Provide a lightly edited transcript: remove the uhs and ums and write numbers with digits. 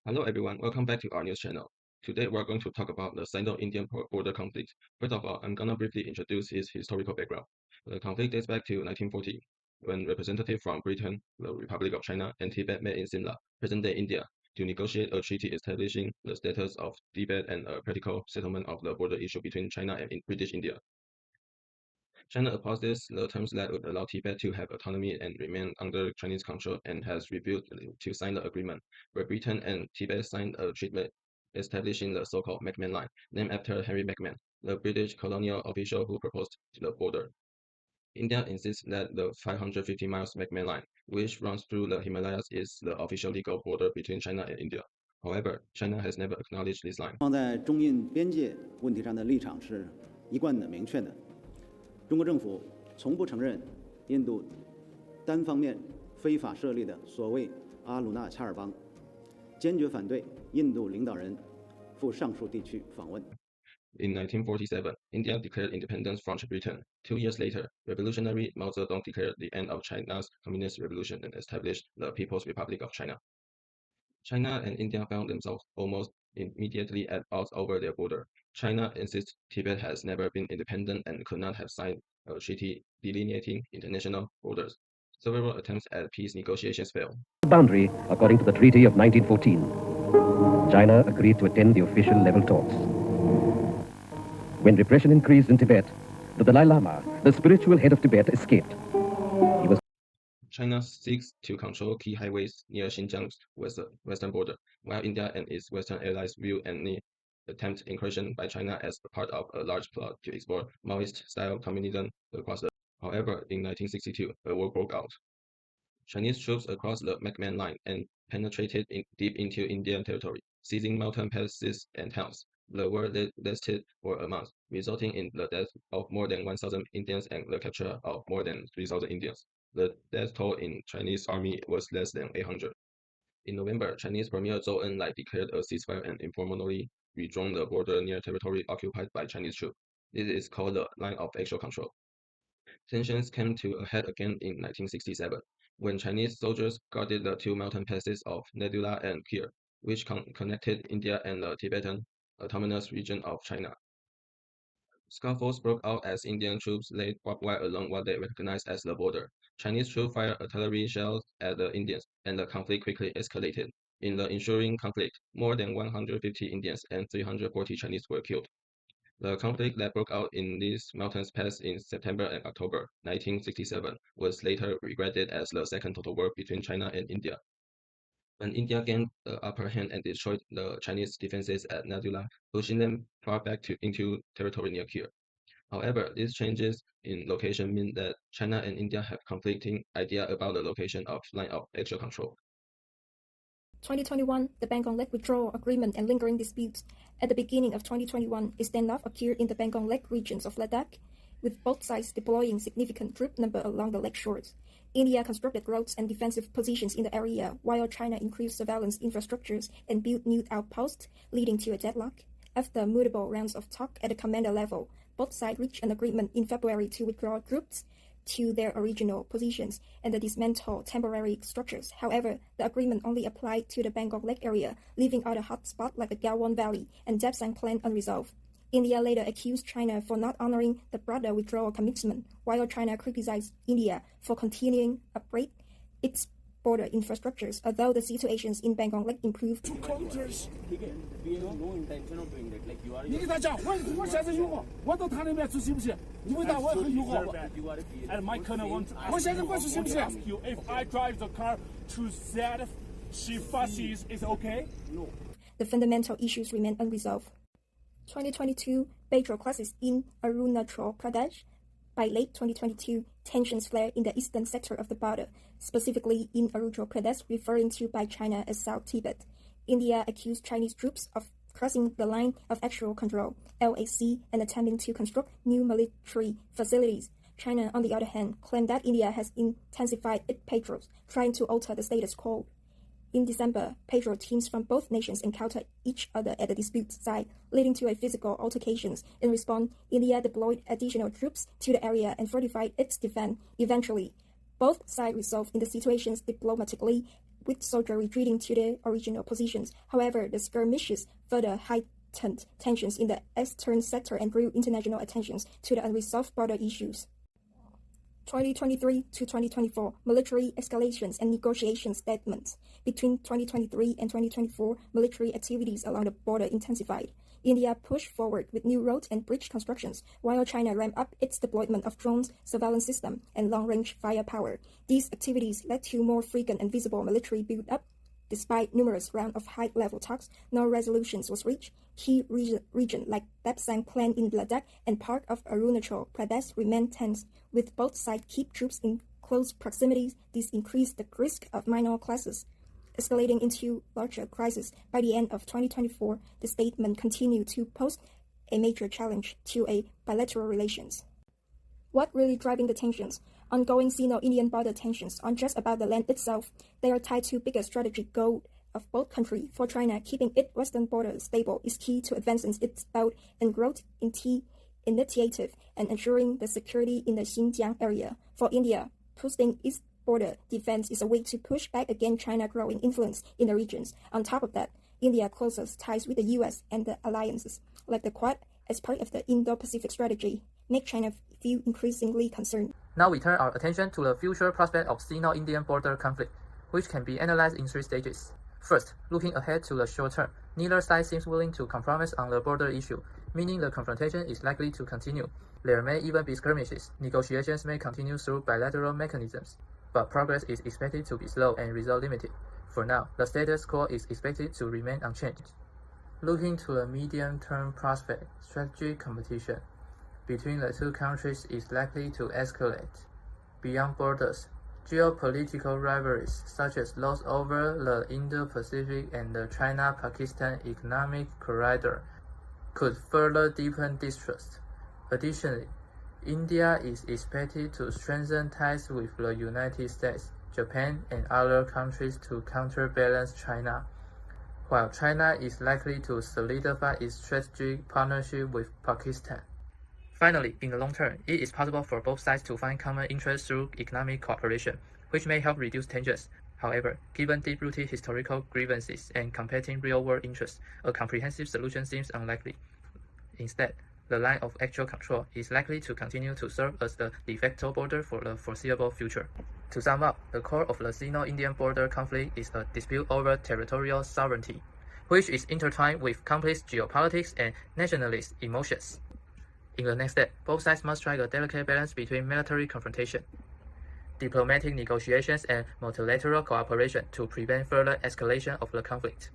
Hello everyone, welcome back to our news channel. Today we're going to talk about the Sino-Indian border conflict. First of all, I'm gonna briefly introduce its historical background. The conflict dates back to 1940, when representatives from Britain, the Republic of China, and Tibet met in Simla, present-day India, to negotiate a treaty establishing the status of Tibet and a practical settlement of the border issue between China and British India. China opposed this, the terms that would allow Tibet to have autonomy and remain under Chinese control, and has refused to sign the agreement, where Britain and Tibet signed a treaty establishing the so-called McMahon Line, named after Henry McMahon, the British colonial official who proposed the border. India insists that the 550 miles McMahon Line, which runs through the Himalayas, is the official legal border between China and India. However, China has never acknowledged this line. 方在中印边界问题上的立场是一贯的明确的。中国政府从不承认印度单方面非法设立的所谓阿鲁纳恰尔邦，坚决反对印度领导人赴上述地区访问。In 1947, India declared independence from Britain. 2 years later, revolutionary Mao Zedong declared the end of China's communist revolution and established the People's Republic of China. China and India found themselves almost immediately at odds over their border. China insists Tibet has never been independent and could not have signed a treaty delineating international borders. Several attempts at peace negotiations failed. Boundary according to the Treaty of 1914. China agreed to attend the official level talks. When repression increased in Tibet, the Dalai Lama, the spiritual head of Tibet, escaped. He was China seeks to control key highways near Xinjiang's western border, while India and its Western allies view any attempt incursion by China as a part of a large plot to export Maoist-style communism across the. However, in 1962, a war broke out. Chinese troops acrossed the McMahon Line and penetrated deep into Indian territory, seizing mountain passes and towns. The war lasted for a month, resulting in the death of more than 1,000 Indians and the capture of more than 3,000 Indians. The death toll in Chinese army was less than 800. In November, Chinese Premier Zhou Enlai declared a ceasefire and informally redrawn the border near territory occupied by Chinese troops. This is called the Line of Actual Control. Tensions came to a head again in 1967, when Chinese soldiers guarded the two mountain passes of Nadula and Kir, which connected India and the Tibetan autonomous region of China. Scuffles broke out as Indian troops laid barbed wire along what they recognized as the border. Chinese troops fired artillery shells at the Indians, and the conflict quickly escalated. In the ensuing conflict, more than 150 Indians and 340 Chinese were killed. The conflict that broke out in these mountains pass in September and October 1967 was later regarded as the second total war between China and India. When India gained the upper hand and destroyed the Chinese defenses at Nadula, pushing them far back into territory near Kir. However, these changes in location mean that China and India have conflicting ideas about the location of line of actual control. 2021, the Bangkok Lake Withdrawal Agreement and lingering disputes. At the beginning of 2021, a standoff occurred in the Bangkok Lake regions of Ladakh, with both sides deploying significant troop number along the lake shores. India constructed roads and defensive positions in the area, while China increased surveillance infrastructures and built new outposts, leading to a deadlock. After multiple rounds of talk at the commander level, both sides reached an agreement in February to withdraw troops to their original positions and dismantle temporary structures. However, the agreement only applied to the Bangkok Lake area, leaving out a hot spot like the Galwan Valley and Depsang Plain unresolved. India later accused China for not honoring the broader withdrawal commitment, while China criticized India for continuing upgrade its border infrastructures, although the situations in Bangkok Lake improved. Two countries. We have no intention of doing that. Like you are. 你给他讲，我现在有我，我到他那边去行不行？你回答我很友好。And my colonel wants. 我现在过去行不行 ask you if I drive the car to that Shifasis is okay? No. The fundamental issues remain unresolved. 2022 petrol crisis in Arunachal Pradesh. By late 2022, tensions flared in the eastern sector of the border, specifically in Arunachal Pradesh, referring to by China as South Tibet. India accused Chinese troops of crossing the line of actual control, LAC, and attempting to construct new military facilities. China, on the other hand, claimed that India has intensified its patrols, trying to alter the status quo. In December, patrol teams from both nations encountered each other at the dispute site, leading to a physical altercations. In response, India deployed additional troops to the area and fortified its defense. Eventually, both sides resolved in the situations diplomatically, with soldiers retreating to their original positions. However, the skirmishes further heightened tensions in the eastern sector and drew international attention to the unresolved border issues. 2023 to 2024 military escalations and negotiation statements. Between 2023 and 2024, military activities along the border intensified. India pushed forward with new road and bridge constructions, while China ramped up its deployment of drones, surveillance system, and long-range firepower. These activities led to more frequent and visible military build-up. Despite numerous rounds of high-level talks, no resolutions was reached. Key regions like Dapsang Plain in Ladakh and part of Arunachal Pradesh remain tense, with both sides keep troops in close proximity. This increased the risk of minor clashes, escalating into larger crisis. By the end of 2024, the statement continued to pose a major challenge to a bilateral relations. What really driving the tensions? Ongoing Sino-Indian border tensions aren't just about the land itself. They are tied to bigger strategic goal of both countries. For China, keeping its western border stable is key to advancing its Belt and Road initiative and ensuring the security in the Xinjiang area. For India, boosting its border defense is a way to push back against China's growing influence in the regions. On top of that, India's closest ties with the US and the alliances, like the Quad as part of the Indo-Pacific Strategy, make China feel increasingly concerned. Now we turn our attention to the future prospect of Sino-Indian border conflict, which can be analyzed in 3 stages. First, looking ahead to the short term, neither side seems willing to compromise on the border issue, meaning the confrontation is likely to continue. There may even be skirmishes. Negotiations may continue through bilateral mechanisms, but progress is expected to be slow and result limited. For now, the status quo is expected to remain unchanged. Looking to the medium-term prospect, strategic competition between the two countries is likely to escalate. Beyond borders, geopolitical rivalries such as those over the Indo-Pacific and the China-Pakistan economic corridor could further deepen distrust. Additionally, India is expected to strengthen ties with the United States, Japan, and other countries to counterbalance China, while China is likely to solidify its strategic partnership with Pakistan. Finally, in the long term, it is possible for both sides to find common interests through economic cooperation, which may help reduce tensions. However, given deep-rooted historical grievances and competing real-world interests, a comprehensive solution seems unlikely. Instead, the line of actual control is likely to continue to serve as the de facto border for the foreseeable future. To sum up, the core of the Sino-Indian border conflict is a dispute over territorial sovereignty, which is intertwined with complex geopolitics and nationalist emotions. In the next step, both sides must strike a delicate balance between military confrontation, diplomatic negotiations, and multilateral cooperation to prevent further escalation of the conflict.